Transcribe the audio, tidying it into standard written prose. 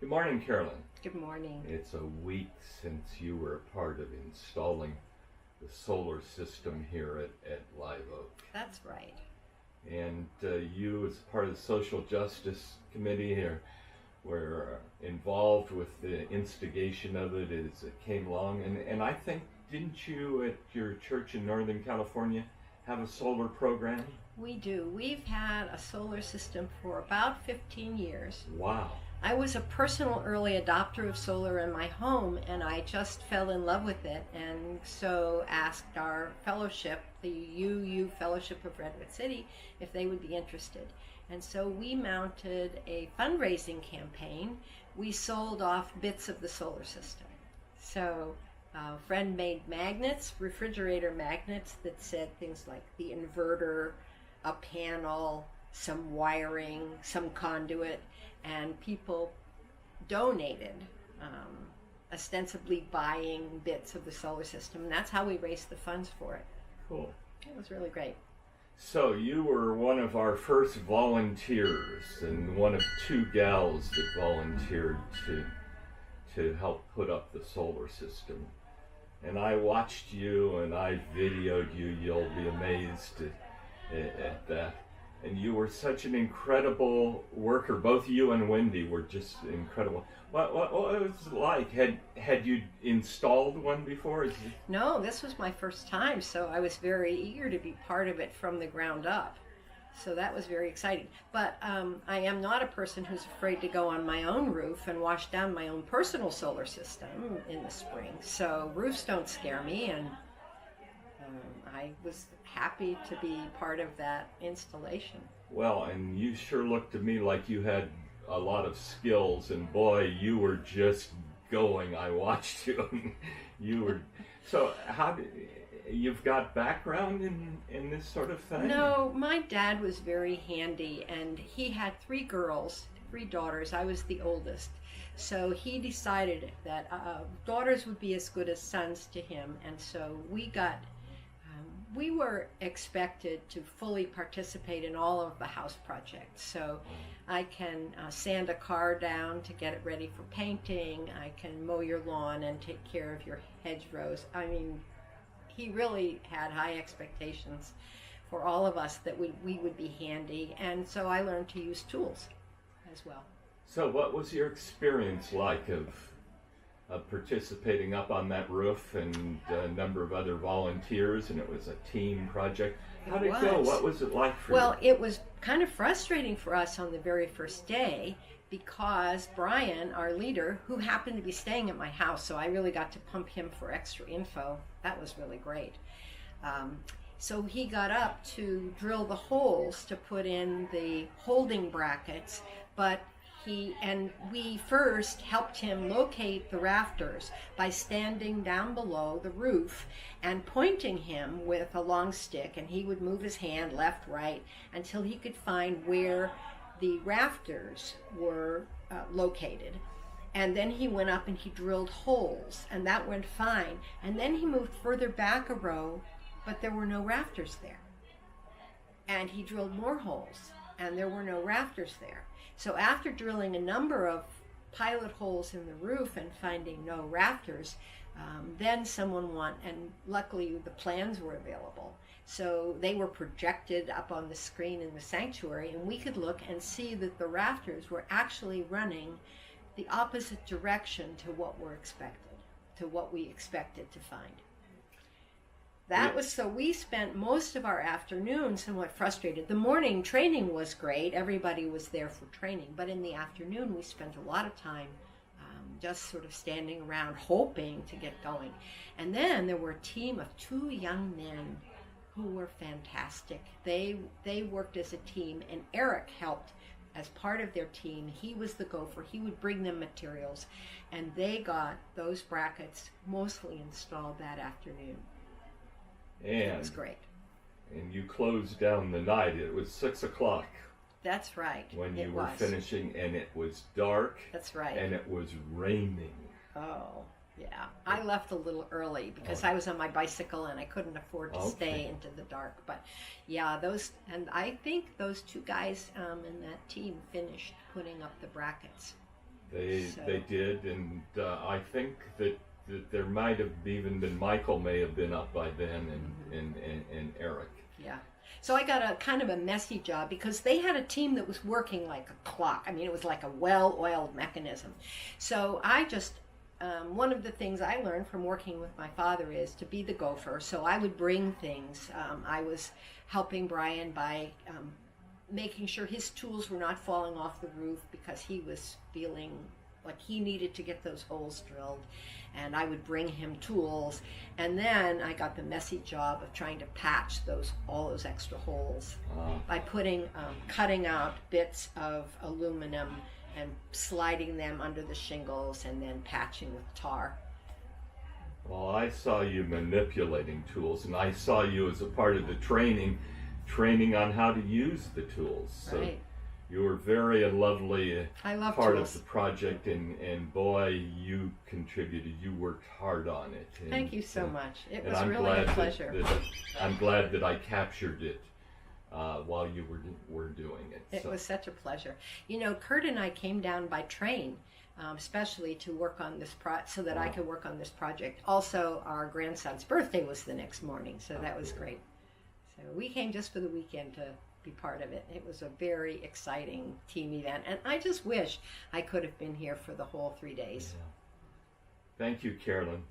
Good morning, Carolyn. Good morning. It's a week since you were a part of installing the solar system here at Live Oak. That's right. And you, as part of the Social Justice Committee here, were involved with the instigation of it as it came along. And I think, didn't you at your church in Northern California have a solar program? We do. We've had a solar system for about 15 years. Wow. I was a personal early adopter of solar in my home, and I just fell in love with it, and so asked our fellowship, the UU Fellowship of Redwood City, if they would be interested. And so we mounted a fundraising campaign. We sold off bits of the solar system. So a friend made magnets, refrigerator magnets, that said things like the inverter, a panel, some wiring, some conduit, and people donated, ostensibly buying bits of the solar system. And that's how we raised the funds for it. Cool. It was really great. So you were one of our first volunteers and one of two gals that volunteered to help put up the solar system. And I watched you and I videoed you. You'll be amazed at that. And you were such an incredible worker. Both you and Wendy were just incredible. What was it like? Had you installed one before? No, this was my first time, so I was very eager to be part of it from the ground up. So that was very exciting. But I am not a person who's afraid to go on my own roof and wash down my own personal solar system in the spring. So roofs don't scare me, and I was happy to be part of that installation. Well, and you sure looked to me like you had a lot of skills, and boy, you were just going. I watched you. You were. So you've got background in this sort of thing? No, my dad was very handy, and he had three daughters. I was the oldest. So he decided that daughters would be as good as sons to him, and so we were expected to fully participate in all of the house projects. So I can sand a car down to get it ready for painting. I can mow your lawn and take care of your hedgerows. I mean, he really had high expectations for all of us that we would be handy. And so I learned to use tools as well. So what was your experience like of participating up on that roof, and a number of other volunteers, and it was a team project? How did it go? What was it like for you? Well, it was kind of frustrating for us on the very first day because Brian, our leader, who happened to be staying at my house, so I really got to pump him for extra info. That was really great. So he got up to drill the holes to put in the holding brackets, but we first helped him locate the rafters by standing down below the roof and pointing him with a long stick, and he would move his hand left, right, until he could find where the rafters were located. And then he went up and he drilled holes, and that went fine. And then he moved further back a row, but there were no rafters there. And he drilled more holes, and there were no rafters there. So after drilling a number of pilot holes in the roof and finding no rafters, then and luckily the plans were available. So they were projected up on the screen in the sanctuary, and we could look and see that the rafters were actually running the opposite direction to what we expected to find. So we spent most of our afternoon somewhat frustrated. The morning training was great. Everybody was there for training. But in the afternoon, we spent a lot of time just sort of standing around hoping to get going. And then there were a team of two young men who were fantastic. They worked as a team, and Eric helped as part of their team. He was the gopher. He would bring them materials, and they got those brackets mostly installed that afternoon. And it was great. And you closed down the night. It was 6 o'clock. That's right. When you were finishing, and it was dark. That's right. And it was raining. Oh, yeah. I left a little early because I was on my bicycle and I couldn't afford to stay into the dark. But yeah, and I think those two guys in that team finished putting up the brackets. They did, and I think that there might have even been Michael may have been up by then, and Eric. Yeah. So I got a kind of a messy job because they had a team that was working like a clock. I mean, it was like a well-oiled mechanism. So I just, one of the things I learned from working with my father is to be the gopher. So I would bring things. I was helping Brian by making sure his tools were not falling off the roof because he was feeling like he needed to get those holes drilled, and I would bring him tools, and then I got the messy job of trying to patch all those extra holes by cutting out bits of aluminum and sliding them under the shingles and then patching with tar. Well, I saw you manipulating tools, and I saw you as a part of the training on how to use the tools. So right. You were very lovely part tools. of the project, and boy, you contributed. You worked hard on it. Thank you so much. It was really a pleasure. I'm glad that I captured it while you were doing it. It was such a pleasure. You know, Kurt and I came down by train, especially to work on this so that I could work on this project. Also, our grandson's birthday was the next morning, so that was great. So we came just for the weekend to be part of it. It was a very exciting team event, and I just wish I could have been here for the whole 3 days. Yeah. Thank you, Carolyn.